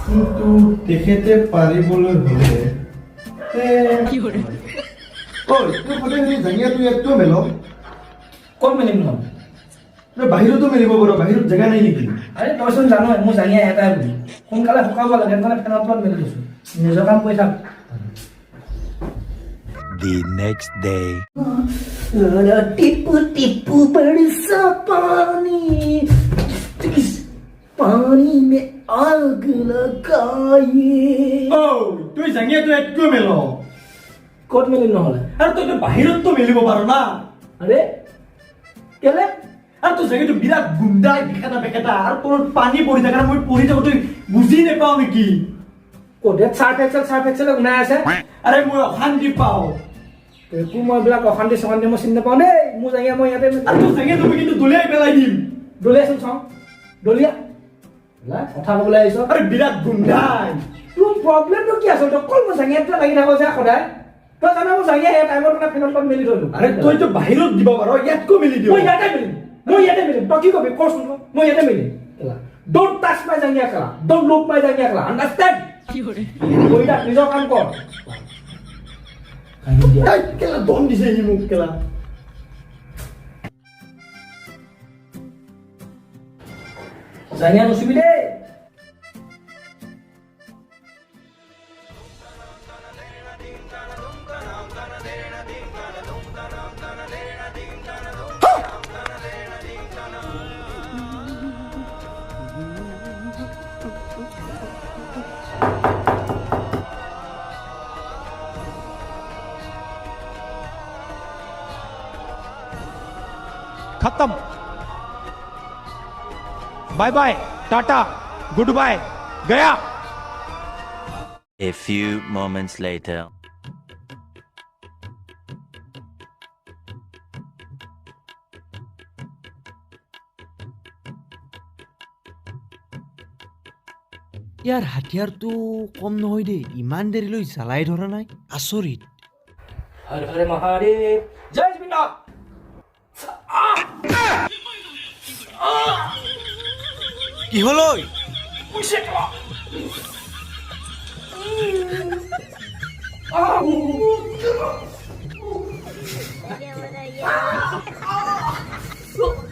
কিন্তু তেখেতে পাৰিবলৈ হ'লে কি কৰে ঐ তুই সদায় যদি জাঙিয়া তুই ইয়াতটো মেল ক'ত মেলিম ন তই বাহিৰতো মেলিব পাৰ বাহিৰত জেগা নাই নেকি আৰে তইচোন জানই মোৰ জাঙিয়া এটাই বুলি সোনকালে শুকাব লাগে সেইকাৰণে ফেনৰ তলত মেলি দিছোঁ নিজৰ কাম কৰি থাক The next day. Tipu Tipu बरसा पानी पानी में आग लगाइए ঐ তুই জাঙিয়া তুই ইয়াতটো মেল ক'ত মেলিম নহ'লে আৰু তই বাহিৰতো মেলিব পাৰ না আৰে কেলে আৰু তোৰ জাঙিয়াটো বিৰাট গুণ্ডাই বেকেটা আৰু তোৰ পানী পৰি থাকে মই পৰি থাকো তুই বুজি নাপাও নেকি ক'তে চাৰ্ফ এক্সেল ওলাই আছে আৰে মই অশান্তি পাওঁ একো মই এইবিলাক অশান্তি চশান্তি মই চিনি নাপাওঁ দেই মোৰ জাঙিয়া মই ইয়াতে আৰু তোৰ জাঙিয়াটো মই কিন্তু দলিয়াই পেলাই দিম দলিয়াচোন চাওঁ দলিয়া কথা ক'বলৈ আহিছ আৰে বিৰাট গুণ্ডাই তোৰ প্ৰব্লেমটো কি আছে তই অকল মোৰ জাঙিয়াতে লাগি থাক যে সদায় তই জানো মোৰ জাঙিয়া এই টাইমত মানে ফেনৰ তলত মেলি থলো আৰে তইতো বাহিৰত দিব পাৰ ইয়াতকো মেলি দিওঁ মই ইয়াতে মেলিম তই কি কবি কচোন মই ইয়াতে মেলিম ডোন্ট টাচ মাই জাঙিয়া খেলা ডোন্ট লুক মাই জাঙিয়া খেলা আণ্ডাৰষ্টেণ্ড কি কৰে কৰি থাক নিজৰ কাম কৰ এই কেলা দম দিছে সি মোক কেলা জাঙিয়া নুচুবি দেই खत्म bye bye tata goodbye गया A few moments later. ইয়াৰ হাতিয়াৰটো কম নহয় দেই ইমান দেৰিলৈ জ্বালাই ধৰা নাই আচৰিত হৰ হৰ মহাদেৱ জয় জগন্নাথ কি হ'ল ঐ Oh!